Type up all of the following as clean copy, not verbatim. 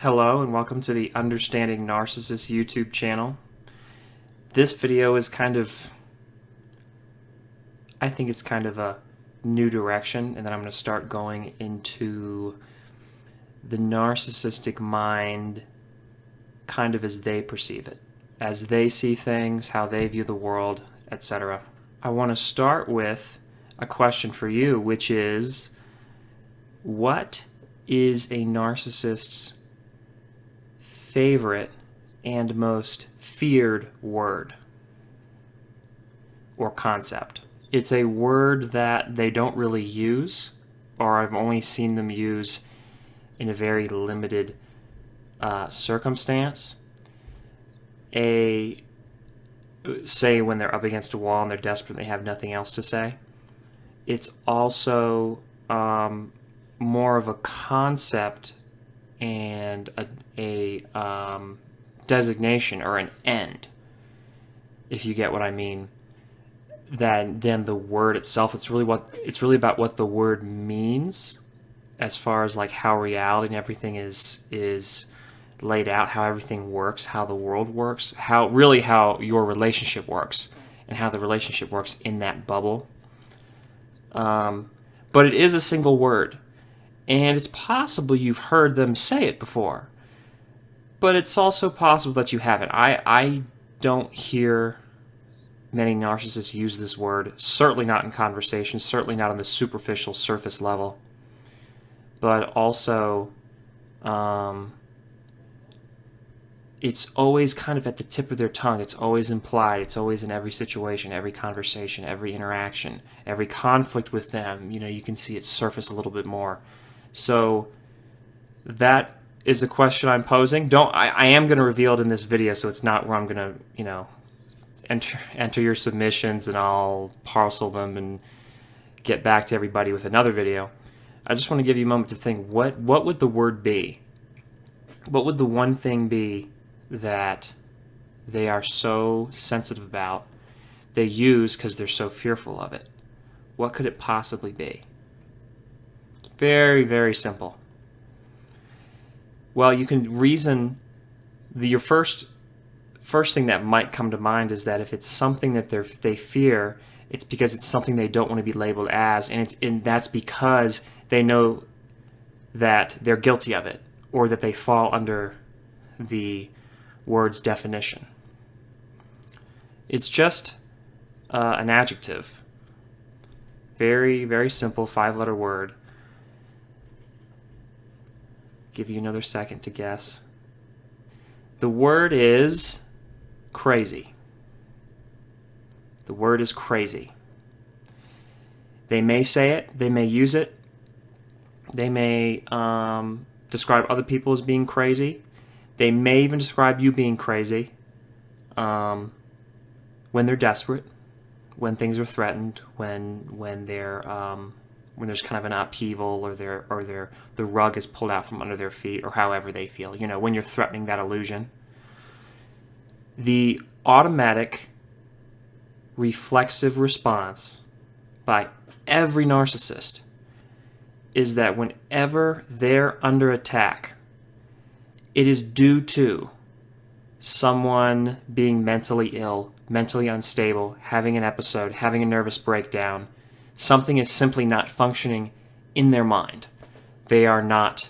Hello and welcome to the Understanding Narcissist YouTube channel. This video is I think it's kind of a new direction, and then I'm going to start going into the narcissistic mind kind of as they perceive it, as they see things, how they view the world, etc. I want to start with a question for you, which is, what is a narcissist's favorite and most feared word or concept? It's a word that they don't really use, or I've only seen them use in a very limited circumstance. Say when they're up against a wall and they're desperate and they have nothing else to say. It's also more of a concept and a designation or an end, if you get what I mean, than the word itself. It's really about what the word means, as far as like how reality and everything is laid out, how everything works, how the world works, how your relationship works, and how the relationship works in that bubble. But it is a single word. And it's possible you've heard them say it before, but it's also possible that you haven't. I don't hear many narcissists use this word, certainly not in conversation, certainly not on the superficial surface level, but also it's always kind of at the tip of their tongue. It's always implied. It's always in every situation, every conversation, every interaction, every conflict with them. You can see it surface a little bit more. So that is a question I'm posing. I am going to reveal it in this video, so it's not where I'm going to, enter your submissions and I'll parcel them and get back to everybody with another video. I just want to give you a moment to think, what would the word be? What would the one thing be that they are so sensitive about, they use because they're so fearful of it? What could it possibly be? Very, very simple. Well, you can reason. Your first thing that might come to mind is that if it's something that they fear, it's because it's something they don't want to be labeled as, and that's because they know that they're guilty of it, or that they fall under the word's definition. It's just an adjective. Very, very simple 5-letter word. Give you another second to guess. The word is crazy. The word is crazy. They may say it, they may use it, they may describe other people as being crazy, they may even describe you being crazy when they're desperate, when things are threatened, when they're when there's kind of an upheaval, or the rug is pulled out from under their feet, or however they feel, when you're threatening that illusion. The automatic reflexive response by every narcissist is that whenever they're under attack, it is due to someone being mentally ill, mentally unstable, having an episode, having a nervous breakdown. Something is simply not functioning in their mind. They are not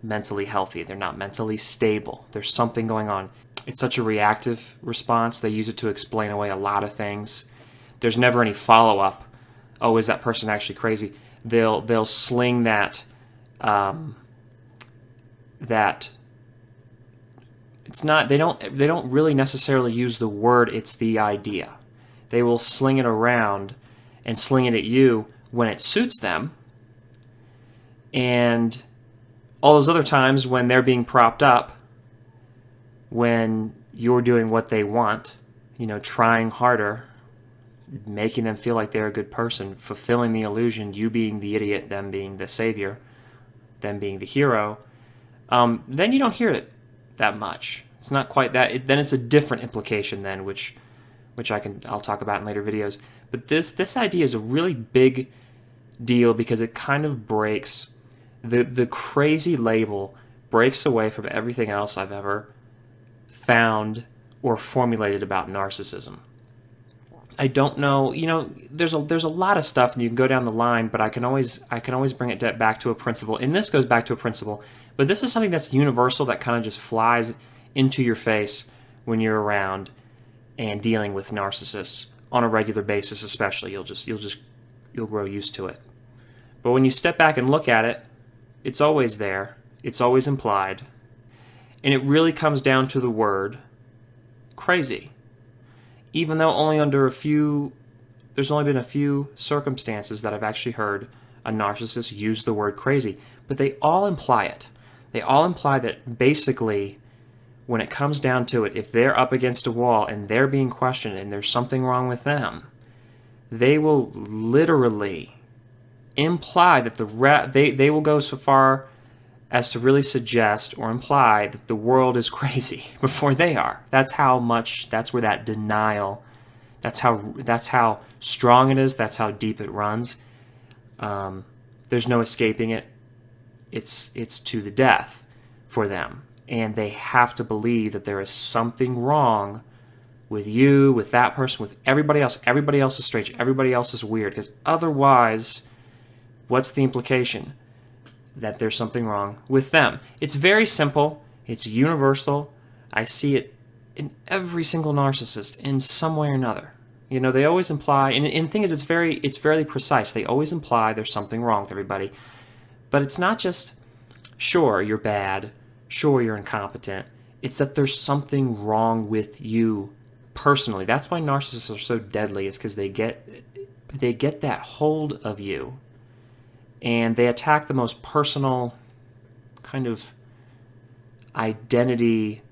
mentally healthy. They're not mentally stable. There's something going on. It's such a reactive response. They use it to explain away a lot of things. There's never any follow-up. Oh, is that person actually crazy? They'll sling that it's not. They don't really necessarily use the word. It's the idea. They will sling it around and sling it at you when it suits them. And all those other times when they're being propped up, when you're doing what they want, trying harder, making them feel like they're a good person, fulfilling the illusion, you being the idiot, them being the savior, them being the hero, then you don't hear it that much. It's not quite that. Then it's a different implication then, which I'll talk about in later videos. But this idea is a really big deal because it kind of breaks The crazy label breaks away from everything else I've ever found or formulated about narcissism. I don't know, there's a lot of stuff, and you can go down the line, but I can always bring it back to a principle, and this goes back to a principle. But this is something that's universal, that kind of just flies into your face when you're around and dealing with narcissists on a regular basis, especially. You'll grow used to it. But when you step back and look at it, it's always there. It's always implied, and it really comes down to the word crazy. Even though there's only been a few circumstances that I've actually heard a narcissist use the word crazy, but they all imply it. They all imply that basically, when it comes down to it, if they're up against a wall and they're being questioned and there's something wrong with them, they will literally imply that they will go so far as to really suggest or imply that the world is crazy before they are. That's where that denial, that's how strong it is, that's how deep it runs. There's no escaping it. It's to the death for them. And they have to believe that there is something wrong with you, with that person, with everybody else. Everybody else is strange. Everybody else is weird. Because otherwise, what's the implication? That there's something wrong with them. It's very simple. It's universal. I see it in every single narcissist in some way or another. They always imply, and the thing is, it's very precise. They always imply there's something wrong with everybody. But it's not just, sure, you're bad, sure, you're incompetent. It's that there's something wrong with you personally. That's why narcissists are so deadly, is because they get that hold of you. And they attack the most personal kind of identity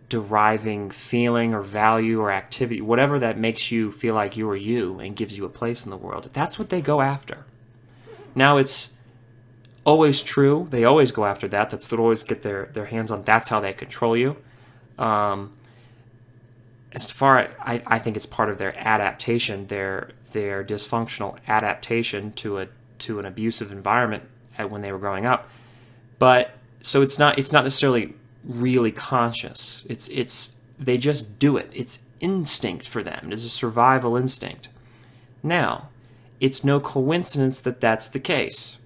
deriving feeling or value or activity, whatever that makes you feel like you are you and gives you a place in the world. That's what they go after. Now, it's always true. They always go after that. That's what they always get their hands on. That's how they control you. As far I think it's part of their adaptation, their dysfunctional adaptation to an abusive environment when they were growing up. But so it's not necessarily really conscious. They just do it. It's instinct for them. It is a survival instinct. Now, it's no coincidence that that's the case.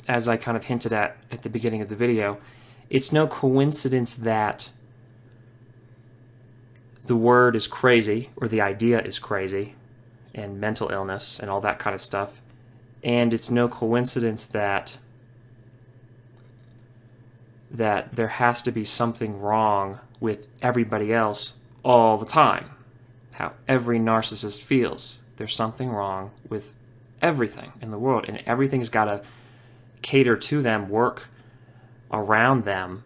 As I kind of hinted at the beginning of the video, it's no coincidence that the word is crazy, or the idea is crazy, and mental illness and all that kind of stuff. And it's no coincidence that there has to be something wrong with everybody else all the time. How every narcissist feels. There's something wrong with everything in the world, and everything's got to cater to them, work around them,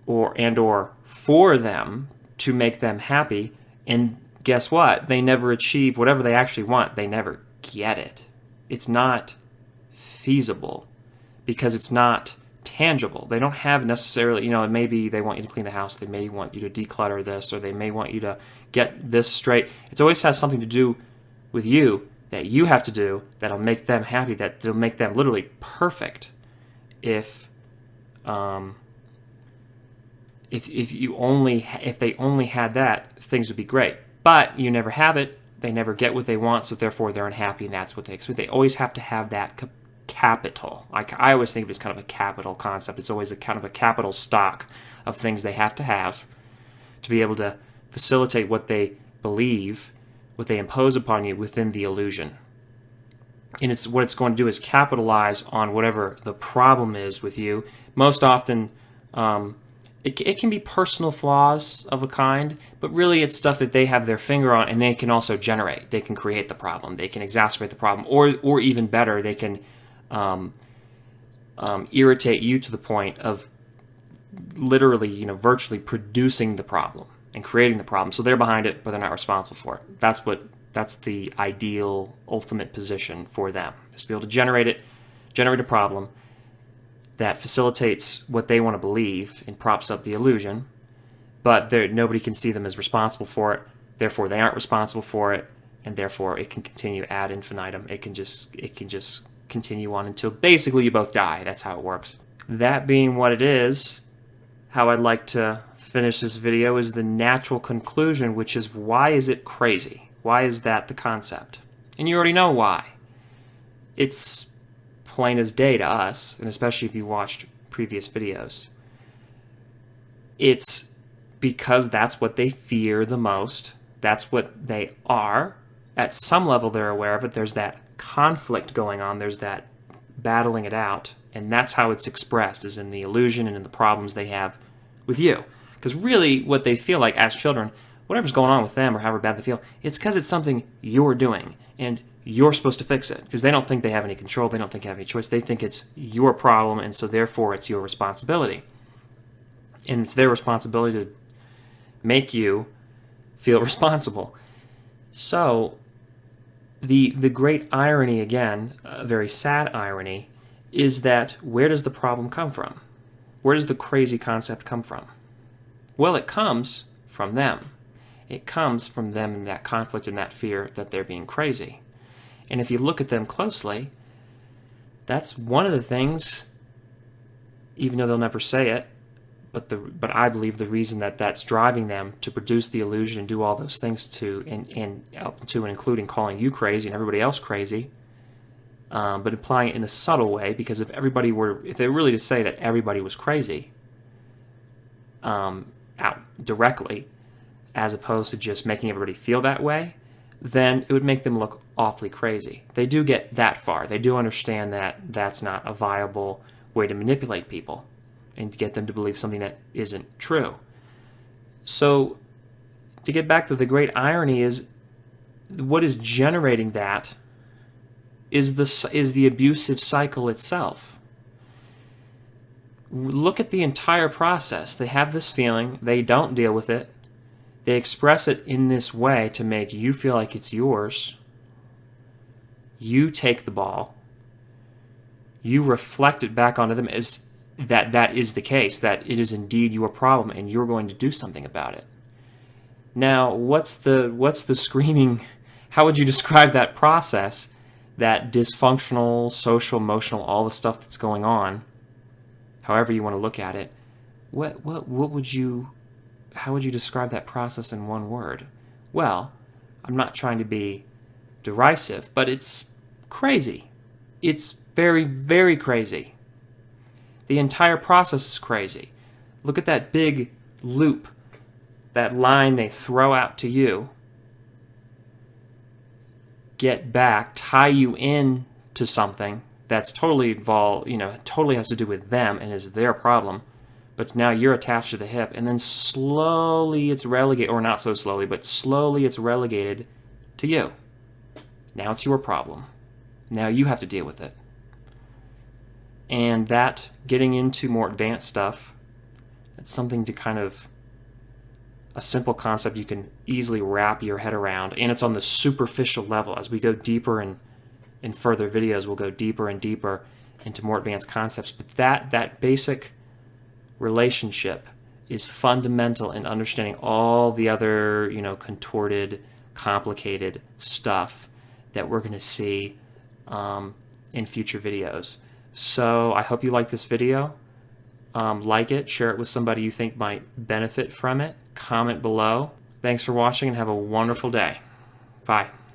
or for them, to make them happy. And guess what? They never achieve whatever they actually want. They never get it. It's not feasible because it's not tangible. They don't have necessarily, maybe they want you to clean the house, they may want you to declutter this, or they may want you to get this straight. It always has something to do with you that you have to do that'll make them happy, that'll make them literally perfect. If they only had that, things would be great. But you never have it. They never get what they want, so therefore they're unhappy, and that's what they expect. They always have to have that capital. I always think of it as kind of a capital concept. It's always a kind of a capital stock of things they have to be able to facilitate what they believe, what they impose upon you within the illusion. And what it's going to do is capitalize on whatever the problem is with you. Most often, it can be personal flaws of a kind, but really it's stuff that they have their finger on, and they can also generate. They can create the problem. They can exacerbate the problem, or even better, they can irritate you to the point of literally, virtually producing the problem and creating the problem. So they're behind it, but they're not responsible for it. That's the ideal, ultimate position for them, is to be able to generate a problem that facilitates what they want to believe and props up the illusion, but nobody can see them as responsible for it. Therefore, they aren't responsible for it, and therefore it can continue ad infinitum. It can just continue on until basically you both die. That's how it works. That being what it is, how I'd like to finish this video is the natural conclusion, which is, why is it crazy? Why is that the concept? And you already know why. It's plain as day to us, and especially if you watched previous videos. It's because that's what they fear the most. That's what they are. At some level, they're aware of it. There's that conflict going on. There's that battling it out. And that's how it's expressed, is in the illusion and in the problems they have with you. Because really, what they feel like as children, whatever's going on with them or however bad they feel, it's because it's something you're doing. And you're supposed to fix it. Because they don't think they have any control. They don't think they have any choice. They think it's your problem, and so therefore it's your responsibility. And it's their responsibility to make you feel responsible. So the great irony, again, a very sad irony, is that where does the problem come from? Where does the crazy concept come from? Well, it comes from them. It comes from them and that conflict and that fear that they're being crazy. And if you look at them closely, that's one of the things, even though they'll never say it, but I believe the reason that that's driving them to produce the illusion and do all those things and including calling you crazy and everybody else crazy, but applying it in a subtle way, because if they were really to say that everybody was crazy out directly, as opposed to just making everybody feel that way, then it would make them look awfully crazy. They do get that far. They do understand that that's not a viable way to manipulate people and to get them to believe something that isn't true. So, to get back to the great irony, is what is generating that is the abusive cycle itself. Look at the entire process. They have this feeling, they don't deal with it, they express it in this way to make you feel like it's yours. You take the ball. You reflect it back onto them as that is the case, that it is indeed your problem and you're going to do something about it. Now, what's the screaming, how would you describe that process, that dysfunctional, social, emotional, all the stuff that's going on, however you want to look at it? How would you describe that process in one word? Well, I'm not trying to be derisive, but it's crazy. It's very, very crazy. The entire process is crazy. Look at that big loop, that line they throw out to you. Get back, tie you in to something that's totally involved, totally has to do with them and is their problem. But now you're attached to the hip, and then slowly it's relegated, or not so slowly, but slowly it's relegated to you. Now it's your problem. Now you have to deal with it. And that, getting into more advanced stuff, it's something to kind of, a simple concept you can easily wrap your head around, and it's on the superficial level. As we go deeper in further videos, we'll go deeper and deeper into more advanced concepts. But that basic relationship is fundamental in understanding all the other, contorted, complicated stuff that we're going to see in future videos. So I hope you like this video. Like it, share it with somebody you think might benefit from it. Comment below. Thanks for watching and have a wonderful day. Bye.